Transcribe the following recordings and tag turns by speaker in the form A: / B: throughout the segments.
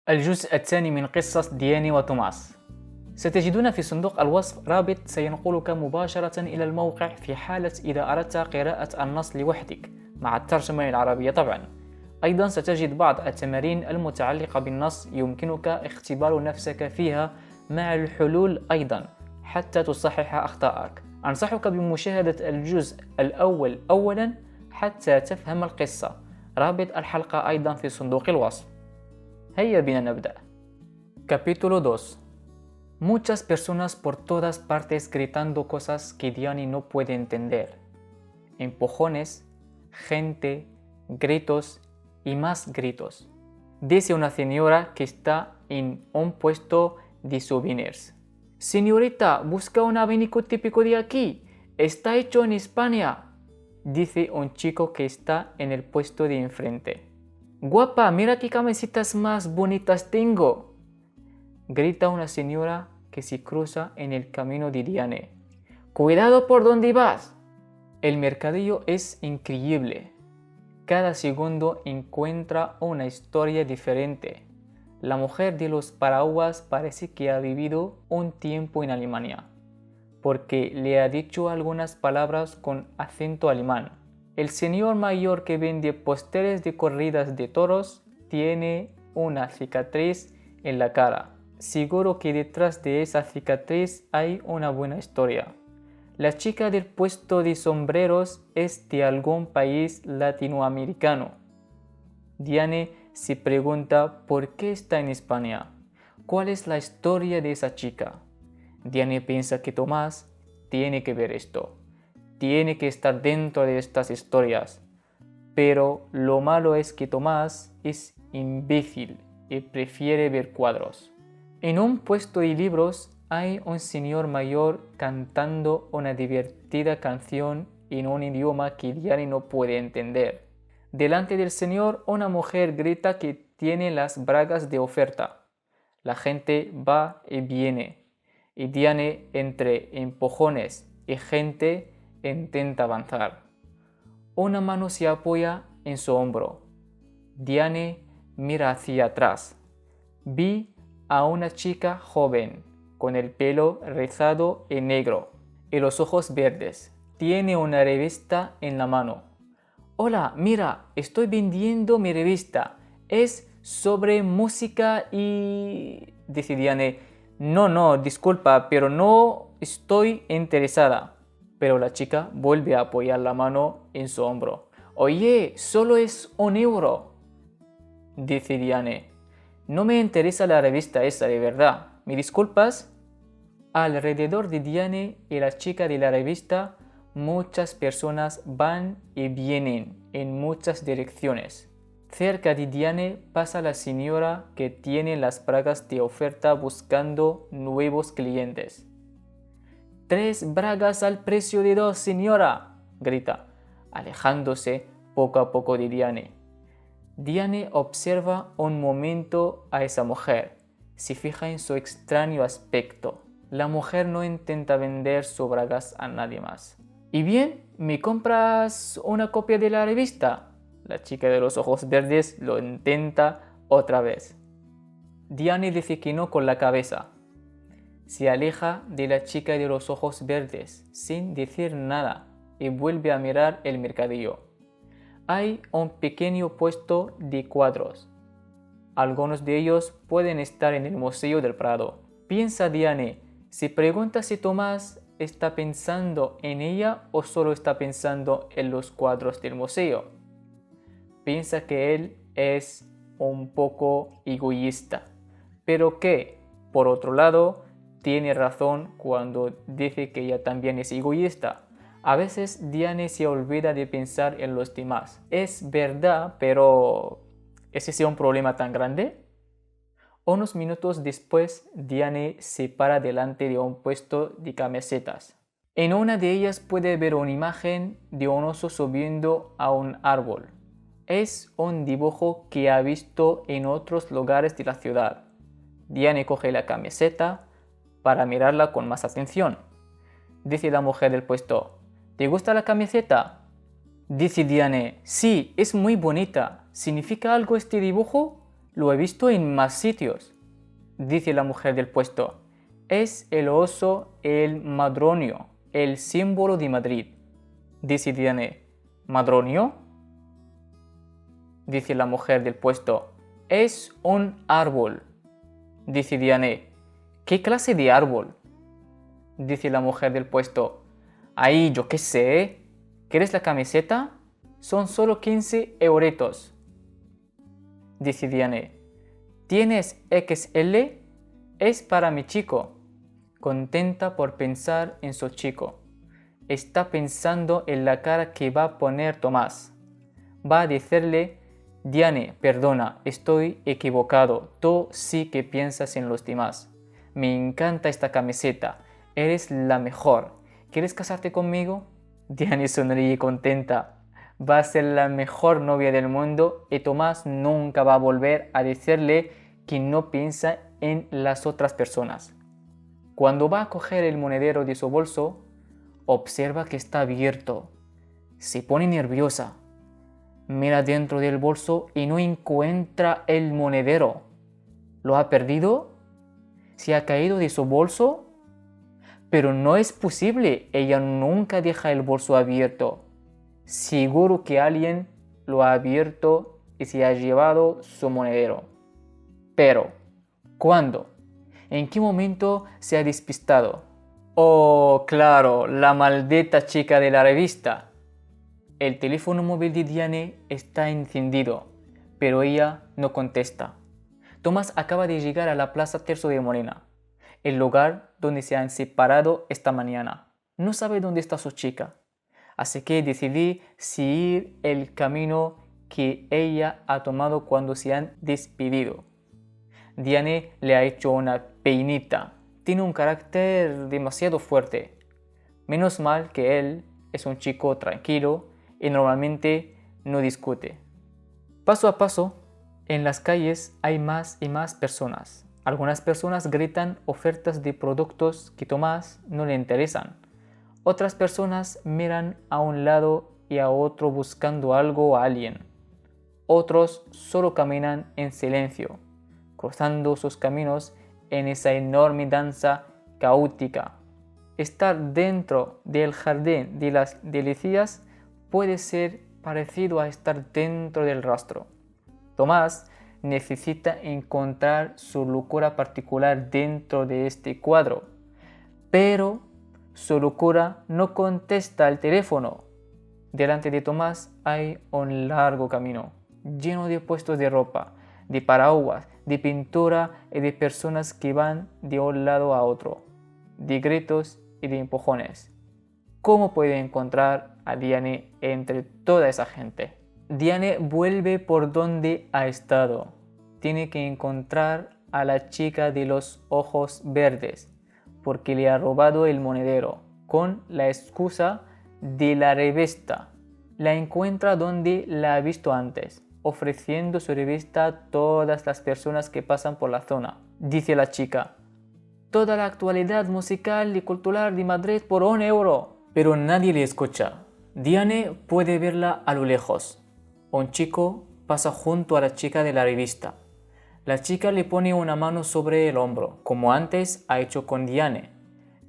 A: الجزء الثاني من قصة دياني وتوماس. ستجدون في صندوق الوصف رابط سينقلك مباشرة إلى الموقع في حالة إذا أردت قراءة النص لوحدك مع الترجمة العربية طبعا. أيضا ستجد بعض التمارين المتعلقة بالنص يمكنك اختبار نفسك فيها مع الحلول أيضا حتى تصحح أخطائك. أنصحك بمشاهدة الجزء الأول أولا حتى تفهم القصة. رابط الحلقة أيضا في صندوق الوصف. هيا بنا نبدأ. Capítulo 2. Muchas personas por todas partes gritando cosas que Diane no puede entender. Empujones, gente, gritos y más gritos. Dice una señora que está en un puesto de souvenirs. Señorita, busca un abanico típico de aquí. Está hecho en España. Dice un chico que está en el puesto de enfrente. Guapa, mira qué camisetas más bonitas tengo. Grita una señora que se cruza en el camino de Diane. Cuidado por donde vas. El mercadillo es increíble. Cada segundo encuentra una historia diferente. La mujer de los paraguas parece que ha vivido un tiempo en Alemania, porque le ha dicho algunas palabras con acento alemán. El señor mayor que vende pósteres de corridas de toros tiene una cicatriz en la cara. Seguro que detrás de esa cicatriz hay una buena historia. La chica del puesto de sombreros es de algún país latinoamericano. Diane se pregunta por qué está en España. ¿Cuál es la historia de esa chica? Diane piensa que Tomás tiene que ver esto. Tiene que estar dentro de estas historias. Pero lo malo es que Tomás es imbécil y prefiere ver cuadros. En un puesto de libros hay un señor mayor cantando una divertida canción en un idioma que Diane no puede entender. Delante del señor, una mujer grita que tiene las bragas de oferta. La gente va y viene, y Diane, entre empujones y gente, intenta avanzar. Una mano se apoya en su hombro. Diane mira hacia atrás. Vi a una chica joven, con el pelo rizado y negro, y los ojos verdes. Tiene una revista en la mano. Hola, mira, estoy vendiendo mi revista. Es sobre música y... Dice Diane, no, disculpa, pero no estoy interesada. Pero la chica vuelve a apoyar la mano en su hombro. Oye, solo es €1. Dice Diane, no me interesa la revista esa de verdad. ¿Me disculpas? Alrededor de Diane y la chica de la revista, muchas personas van y vienen en muchas direcciones. Cerca de Diane pasa la señora que tiene las bragas de oferta buscando nuevos clientes. 3 bragas al precio de 2, señora, grita, alejándose poco a poco de Diane. Diane observa un momento a esa mujer. Se fija en su extraño aspecto. La mujer no intenta vender sus bragas a nadie más. ¿Y bien? ¿Me compras una copia de la revista? La chica de los ojos verdes lo intenta otra vez. Diane dice que no con la cabeza. Se aleja de la chica de los ojos verdes sin decir nada y vuelve a mirar el mercadillo. Hay un pequeño puesto de cuadros. Algunos de ellos pueden estar en el Museo del Prado. Piensa Diane, se pregunta si Tomás está pensando en ella o solo está pensando en los cuadros del museo. Piensa que él es un poco egoísta, pero que, por otro lado, tiene razón cuando dice que ella también es egoísta. A veces Diane se olvida de pensar en los demás. Es verdad, pero ¿es ese un problema tan grande? Unos minutos después, Diane se para delante de un puesto de camisetas. En una de ellas puede ver una imagen de un oso subiendo a un árbol. Es un dibujo que ha visto en otros lugares de la ciudad. Diane coge la camiseta para mirarla con más atención. Dice la mujer del puesto, ¿te gusta la camiseta? Dice Diane, sí, es muy bonita. ¿Significa algo este dibujo? Lo he visto en más sitios, dice la mujer del puesto. Es el oso el madronio, el símbolo de Madrid, dice Diane. ¿Madronio? Dice la mujer del puesto. Es un árbol, dice Diane. ¿Qué clase de árbol? Dice la mujer del puesto. Ay, yo qué sé. ¿Quieres la camiseta? Son solo 15 euretos. Dice Diane. ¿Tienes XL? Es para mi chico. Contenta por pensar en su chico. Está pensando en la cara que va a poner Tomás. Va a decirle: Diane, perdona, estoy equivocado. Tú sí que piensas en los demás. Me encanta esta camiseta. Eres la mejor. ¿Quieres casarte conmigo? Diane sonríe contenta. Va a ser la mejor novia del mundo y Tomás nunca va a volver a decirle que no piensa en las otras personas. Cuando va a coger el monedero de su bolso, observa que está abierto. Se pone nerviosa. Mira dentro del bolso y no encuentra el monedero. ¿Lo ha perdido? ¿Se ha caído de su bolso? Pero no es posible, ella nunca deja el bolso abierto. Seguro que alguien lo ha abierto y se ha llevado su monedero. Pero, ¿cuándo? ¿En qué momento se ha despistado? Oh, claro, la maldita chica de la revista. El teléfono móvil de Diane está encendido, pero ella no contesta. Tomás acaba de llegar a la Plaza Tirso de Molina, el lugar donde se han separado esta mañana. No sabe dónde está su chica, así que decidí seguir el camino que ella ha tomado cuando se han despedido. Diane le ha hecho una peinita. Tiene un carácter demasiado fuerte. Menos mal que él es un chico tranquilo y normalmente no discute. Paso a paso, en las calles hay más y más personas. Algunas personas gritan ofertas de productos que Tomás no le interesan. Otras personas miran a un lado y a otro buscando algo o a alguien. Otros solo caminan en silencio, cruzando sus caminos en esa enorme danza caótica. Estar dentro del jardín de las delicias puede ser parecido a estar dentro del rastro. Tomás necesita encontrar su locura particular dentro de este cuadro, pero su locura no contesta al teléfono. Delante de Tomás hay un largo camino, lleno de puestos de ropa, de paraguas, de pintura y de personas que van de un lado a otro, de gritos y de empujones. ¿Cómo puede encontrar a Diane entre toda esa gente? Diane vuelve por donde ha estado. Tiene que encontrar a la chica de los ojos verdes, porque le ha robado el monedero, con la excusa de la revista. La encuentra donde la ha visto antes, ofreciendo su revista a todas las personas que pasan por la zona. Dice la chica: toda la actualidad musical y cultural de Madrid por 1 euro. Pero nadie le escucha. Diane puede verla a lo lejos. Un chico pasa junto a la chica de la revista. La chica le pone una mano sobre el hombro, como antes ha hecho con Diane.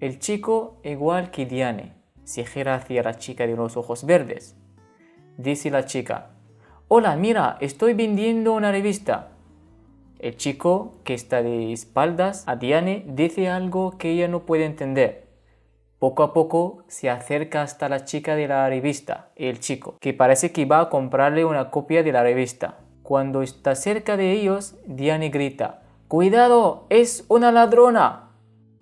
A: El chico, igual que Diane, se gira hacia la chica de los ojos verdes. Dice la chica: hola, mira, estoy vendiendo una revista. El chico, que está de espaldas a Diane, dice algo que ella no puede entender. Poco a poco se acerca hasta la chica de la revista y el chico, que parece que va a comprarle una copia de la revista. Cuando está cerca de ellos, Diane grita: ¡cuidado! ¡Es una ladrona!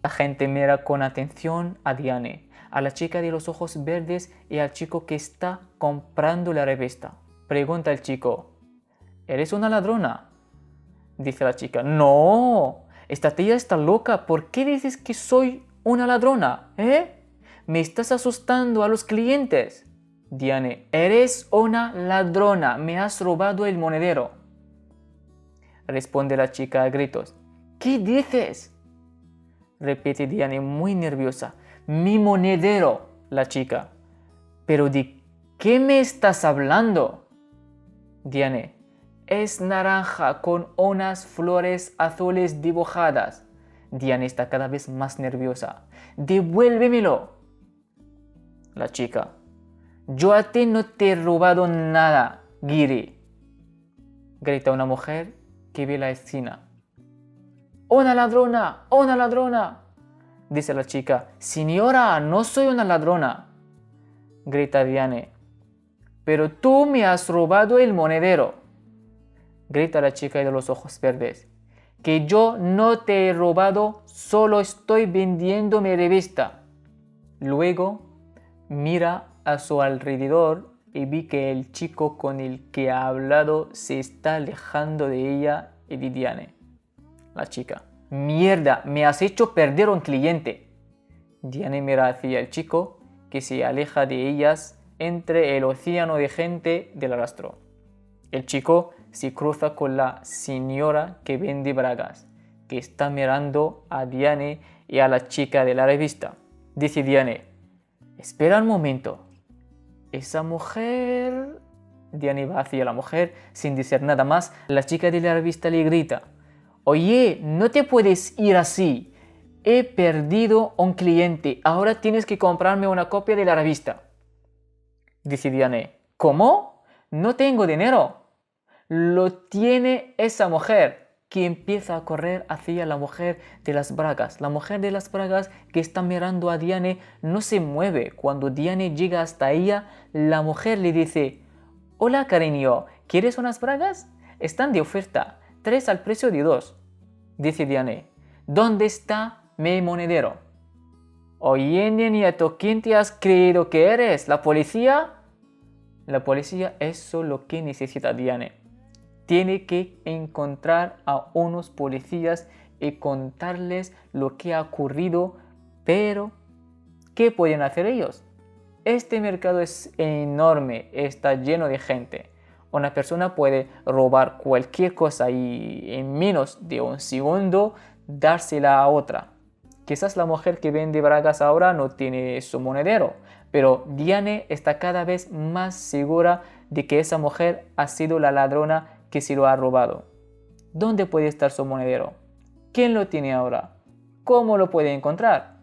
A: La gente mira con atención a Diane, a la chica de los ojos verdes y al chico que está comprando la revista. Pregunta el chico: ¿eres una ladrona? Dice la chica: no, esta tía está loca. ¿Por qué dices que soy una ladrona? Me estás asustando a los clientes. Diane: eres una ladrona, me has robado el monedero. Responde la chica a gritos: ¿qué dices? Repite Diane muy nerviosa: mi monedero. La chica: ¿pero de qué me estás hablando? Diane: Es naranja con unas flores azules dibujadas. Diane está cada vez más nerviosa. ¡Devuélvemelo! La chica. Yo a ti no te he robado nada, Giri. Grita una mujer que ve la escena. ¡Una ladrona! ¡Una ladrona! Dice la chica. Señora, no soy una ladrona. Grita Diane. Pero tú me has robado el monedero. Grita la chica de los ojos verdes. Que yo no te he robado, solo estoy vendiendo mi revista. Luego mira a su alrededor y vi que el chico con el que ha hablado se está alejando de ella y de Diane. La chica. Mierda, me has hecho perder un cliente. Diane mira hacia el chico que se aleja de ellas entre el océano de gente del rastro. El chico se cruza con la señora que vende bragas, que está mirando a Diane y a la chica de la revista. Dice Diane, espera un momento. Esa mujer... Diane va hacia la mujer sin decir nada más. La chica de la revista le grita, oye, no te puedes ir así. He perdido un cliente. Ahora tienes que comprarme una copia de la revista. Dice Diane, ¿cómo? No tengo dinero. Lo tiene esa mujer, que empieza a correr hacia la mujer de las bragas. La mujer de las bragas que está mirando a Diane no se mueve. Cuando Diane llega hasta ella, la mujer le dice, hola cariño, ¿quieres unas bragas? Están de oferta, 3 al precio de 2. Dice Diane, ¿dónde está mi monedero? Oye, nieto, ¿quién te has creído que eres? ¿La policía? La policía, eso es lo que necesita Diane. Tiene que encontrar a unos policías y contarles lo que ha ocurrido, pero ¿qué pueden hacer ellos? Este mercado es enorme, está lleno de gente. Una persona puede robar cualquier cosa y en menos de un segundo dársela a otra. Quizás la mujer que vende bragas ahora no tiene su monedero, pero Diane está cada vez más segura de que esa mujer ha sido la ladrona que se lo ha robado. ¿Dónde puede estar su monedero? ¿Quién lo tiene ahora? ¿Cómo lo puede encontrar?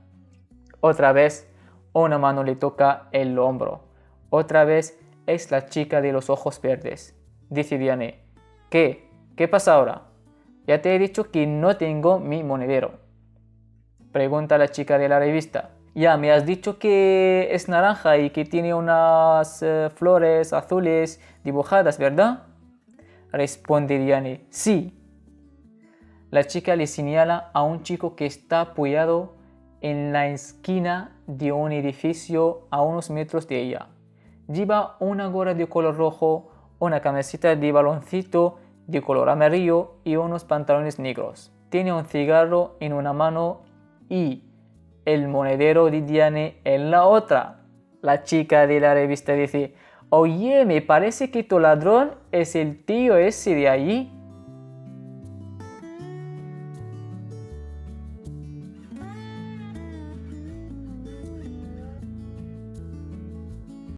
A: Otra vez, una mano le toca el hombro. Otra vez es la chica de los ojos verdes. Dice Diane, ¿qué? ¿Qué pasa ahora? Ya te he dicho que no tengo mi monedero. Pregunta la chica de la revista. Ya me has dicho que es naranja y que tiene unas flores azules dibujadas, ¿verdad? Responde Diane, sí. La chica le señala a un chico que está apoyado en la esquina de un edificio a unos metros de ella. Lleva una gorra de color rojo, una camiseta de baloncito de color amarillo y unos pantalones negros. Tiene un cigarro en una mano y el monedero de Diane en la otra. La chica de la revista dice, oye, me parece que tu ladrón es el tío ese de allí.